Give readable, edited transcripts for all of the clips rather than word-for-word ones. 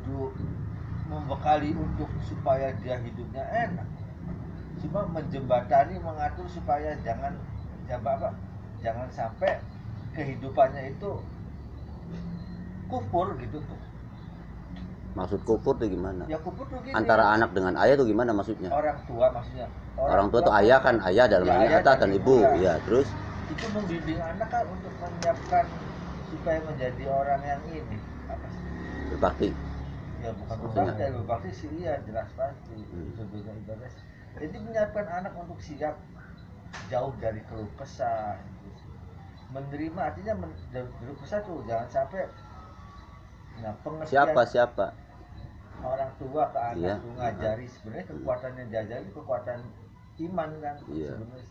kudu membekali untuk supaya dia hidupnya enak, cuma menjembatani, mengatur supaya jangan sampai kehidupannya itu kufur gitu tuh. Maksud kufur tuh gimana? Ya kufur tuh gini, antara anak dengan ayah tuh gimana maksudnya? orang tua maksudnya. Orang tua tuh ayah kan, ayah dalam hal ini ayah dan ibu ya. Terus itu membimbing anak kan untuk menyiapkan supaya menjadi orang yang ini apa sih? berbakti. Ya bukan berbakti, berbakti sih iya jelas pasti. Sebetulnya ibadah. Jadi menyiapkan anak untuk siap jauh dari keluh kesah. Menerima artinya keluh kesah tuh jangan sampai. Nah, pengertian Siapa? Orang tua ke anak Iya. tuh ngajari sebenarnya kekuatan yang diajari kekuatan iman kan Iya. sebenarnya.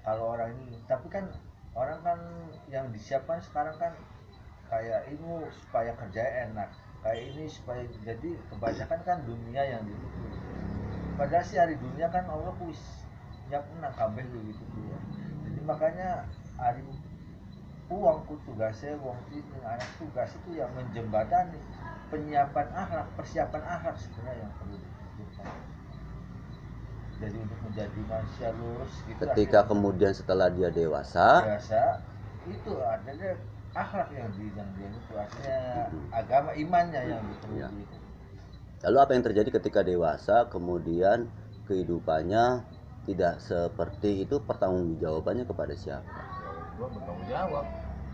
Kalau orang ini, tapi kan orang kan yang disiapkan sekarang kan kayak ilmu supaya kerja enak, kayak ini supaya jadi kebanyakan kan dunia yang gitu. Padahal sih hari dunia kan Allah kuis nyiap menang kabeh gitu ya. Jadi makanya hari uang ku tugasnya uang itu anak tugas itu yang menjembatani penyiapan akhlak, persiapan akhlak sebenarnya yang perlu dilakukan. Jadi untuk menjadi manusia lurus gitu. Ketika kemudian setelah dia dewasa itu ada akhlak yang dia itu artinya agama imannya yang diperlukan. Ya. Lalu apa yang terjadi ketika dewasa kemudian kehidupannya tidak seperti itu, pertanggungjawabannya kepada siapa? Gua bertanggung jawab.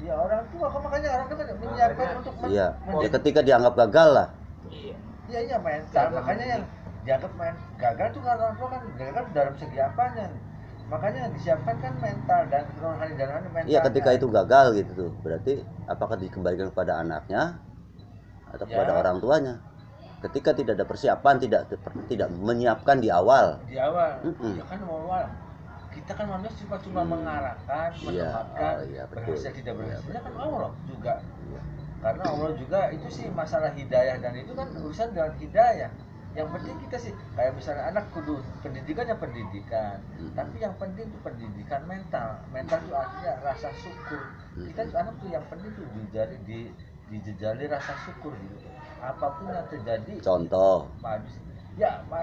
Ya orang tua, makanya orang tua menyiapkan untuk iya. Ya ketika dianggap gagal lah. Iya mental, makanya yang dianggap gagal tuh karena orang tua kan gagal dalam segi apanya. Makanya yang disiapkan kan mental dan rohani dan mental. Iya ketika itu gagal gitu tuh, berarti apakah dikembalikan kepada anaknya atau kepada orang tuanya? Ketika tidak ada persiapan, tidak menyiapkan di awal. Di awal, ya kan awal. Kita kan manusia cuma mengarahkan, menempatkan, berhasil tidak berhasilnya kan Allah juga. Karena Allah juga itu sih masalah hidayah dan itu kan urusan dengan hidayah. Yang penting kita sih kayak misalnya anak kudu pendidikan, tapi yang penting itu pendidikan mental itu artinya rasa syukur. Kita tuh anak tuh yang penting tuh dijejali rasa syukur gitu. Apapun yang terjadi. Contoh.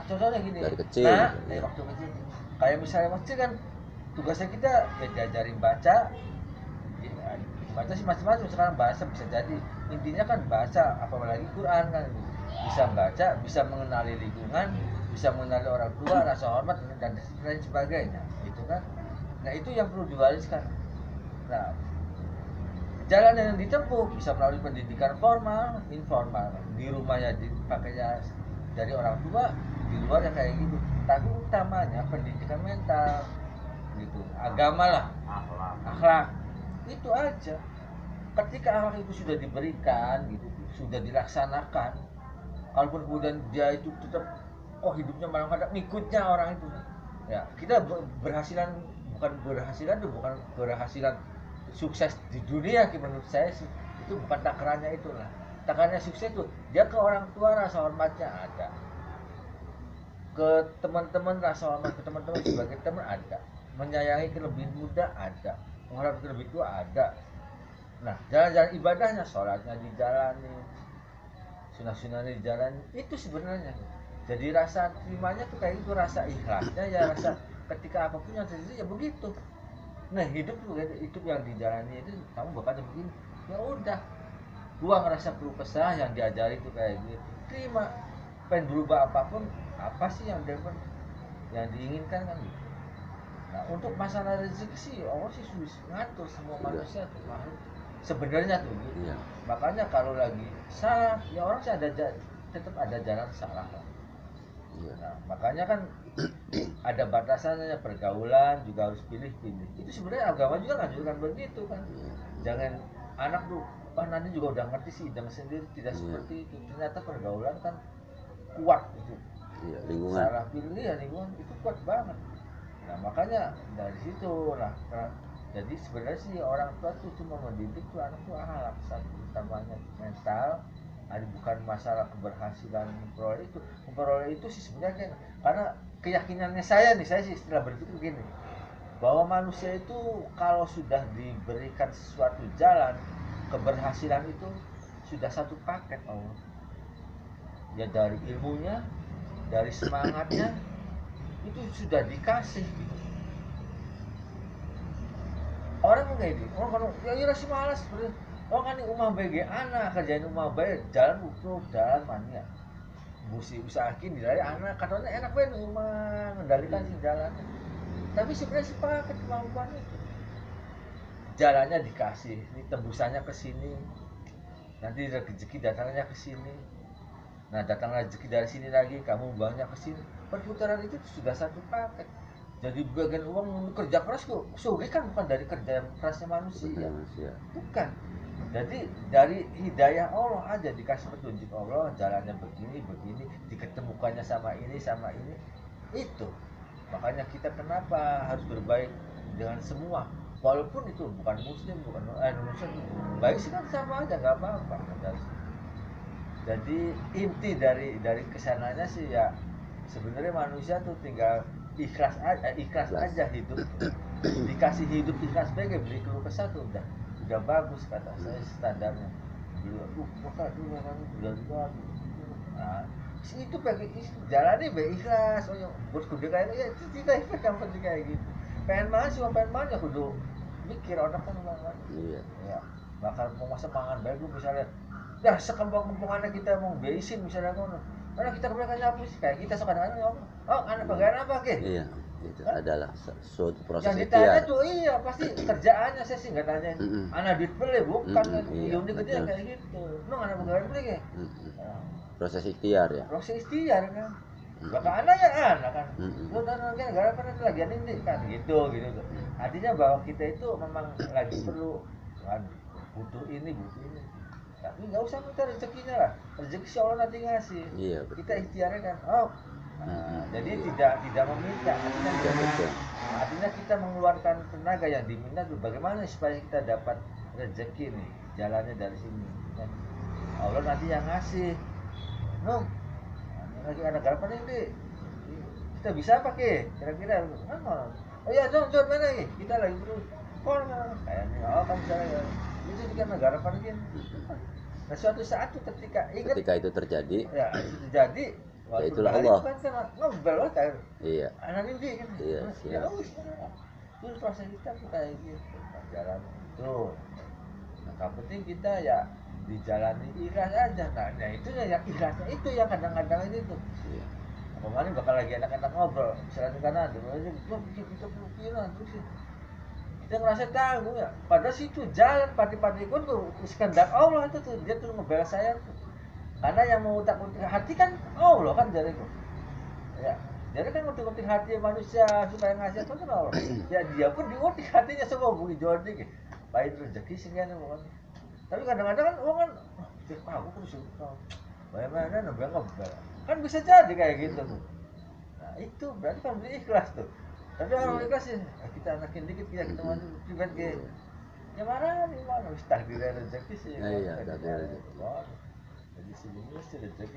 Contohnya gini. Dari kecil. Waktu kecil. Kayak misalnya kecil kan tugasnya kita diajarin baca sih macam-macam. Sekarang bahasa bisa jadi intinya kan baca, apalagi Quran kan bisa baca, bisa mengenali lingkungan, bisa mengenali orang tua, rasa hormat dan lain sebagainya gitu kan. Nah itu yang perlu diwariskan. Nah jalan yang ditempuh bisa melalui pendidikan formal, informal, di rumahnya dipakainya dari orang tua, di luar ya kayak gitu. Tapi utamanya pendidikan mental, gitu, agama lah, akhlak, itu aja. Ketika akhlak itu sudah diberikan, gitu, sudah dilaksanakan, kalaupun kemudian dia itu tetap, hidupnya malah kadang ngikutnya orang itu, ya kita bukan berhasilan sukses di dunia, menurut saya sih itu bukan takarannya itulah. Takarannya sukses itu dia ke orang tua rasa hormatnya ada, ke teman-teman rasa hormat ke teman-teman sebagai teman ada, menyayangi ke lebih muda ada, menghormati ke lebih tua ada. Nah jalan-jalan ibadahnya, sholatnya dijalani, sunah-sunahnya dijalani, itu sebenarnya. Jadi rasa terimanya tuh kayak itu, rasa ikhlasnya ya, rasa ketika apapun yang terjadi ya begitu. Nah hidup yang dijalani itu kamu bakal begini, ya udah buang rasa keluh kesah yang diajari itu kayak gitu, terima. Pengen berubah apapun, apa sih yang diinginkan kan gitu. Nah untuk masalah rezeki sih Allah sih sudah ngatur semua manusia tuh makhluk sebenarnya tuh gitu. Makanya kalau lagi salah ya orang sih tetap ada jalan salah lah. Nah, makanya kan ada batasannya, pergaulan juga harus pilih-pilih. Itu sebenarnya agama juga ngajarkan begitu kan. Jangan anak tuh nanti juga udah ngerti sih jangan sendiri, tidak seperti itu. Ternyata pergaulan kan kuat itu. Lingkungan. Salah pilih ya lingkungan itu kuat banget. Nah makanya dari situ lah. Jadi sebenarnya sih orang tua tuh cuma mendidik tuh anak tuh akhlak, satu utamanya mental. Ada bukan masalah keberhasilan memperoleh itu sih sebenarnya karena keyakinannya saya sih setelah berpikir begini, bahwa manusia itu kalau sudah diberikan sesuatu jalan keberhasilan itu sudah satu paket Allah. ya dari ilmunya, dari semangatnya itu sudah dikasih gitu. Orang kayak gitu, orang kalau ya iya sih malas sebenarnya. Oh kan ini umah BG anak kerjain umah baik jalan utuh jalan mania. Busi usahakin di dari anak katanya enak banget rumah mengendalikan si jalannya. Tapi sebenarnya sepakat kemampuan itu. Jalannya dikasih, ini tembusannya ke sini. Nanti rezeki datangnya ke sini. Nah, datang rezeki dari sini lagi, kamu buangnya ke sini. Perputaran itu sudah satu paket. Jadi bagian uang kerja keras kok, sugih kan bukan dari kerja kerasnya manusia. Bukan. Jadi dari hidayah Allah aja dikasih petunjuk Allah, jalannya begini, begini, diketemukannya sama ini. Itu. Makanya kita kenapa harus berbaik dengan semua. Walaupun itu bukan muslim, bukan muslim, baik sih kan sama aja, nggak apa-apa. Jadi inti dari kesananya sih ya sebenarnya manusia tuh tinggal ikhlas aja hidup. Dikasih hidup ikhlas bagai beri keluh kesah tuh udah bagus kata saya standarnya. Maka dulu kan udah. Nah, itu bagi jalani baik ikhlas. Oh, yang buat kudu kayak ya itu tidak ikhlas yang penting kayak gitu. Pengen makan ya kudu mikir orang kan banget. Iya. Ya, bakal mau masa pangan baik lu misalnya. Dah sekembang-kembangannya kita mau beisin misalnya ngono. Karena kita kebanyakan nyapus kayak kita kadang-kadang ngomong, "Oh, anak bagian apa ke?" Iya, itu adalah suatu proses yang ditanya ikhtiar. tuh iya pasti kerjaannya saya sih nggak tanyain. Anak duit beli bukan Iya, yang gede kayak gitu. Lu anak bagian beli ke? Proses ikhtiar ya. Proses ikhtiar kan. Bakal anak ya anak kan. Lu dan negara kan lagi ini kan gitu tuh. Artinya bahwa kita itu memang lagi perlu kan butuh ini. Tapi nggak usah minta rezekinya lah. Rezeki si Allah nanti ngasih. Iya, betul. Kita ikhtiarnya kan. Oh. Jadi tidak meminta. Artinya kita mengeluarkan tenaga yang diminta tuh bagaimana supaya kita dapat rezeki nih jalannya dari sini. Kan? Allah nanti yang ngasih. No. Lagi ada garapan ini kita bisa pakai kira-kira oh ya John mana nih kita lagi perlu kayaknya kan misalnya itu juga negara parkir. Nah suatu saat tuh ketika itu terjadi ya itu terjadi ya itulah Allah kan ngobrol kan iya anak ini kan iya ya itu proses kita kayak gitu jalan itu nah penting kita ya dijalani ikhlas aja nah itu yang ikhlasnya itu yang kadang-kadang ini tuh iya. Kemarin bakal lagi anak-anak ngobrol misalnya karena dulu aja kita pikiran terus kita ngerasa tanggung ya padahal situ jalan pati-pati pun tuh kehendak Allah itu tuh dia tuh ngebela saya tuh karena yang mau utak-utik hati kan Allah kan jadi tuh ya jadi kan utik-utik hati manusia supaya ngasih apa kan Allah ya dia pun diutik hatinya semua bumi jordi gitu baik rezeki sehingga bukan tapi kadang-kadang kan orang kan aku terus bagaimana nambah ngebel kan bisa jadi kayak gitu tuh nah itu berarti kan ikhlas tuh tapi orang ikhlas sih kita anakin dikit kita maju pribadi kayak ya mana nih mana takdir rezeki sih iya takdir rezeki jadi sini mesti rezeki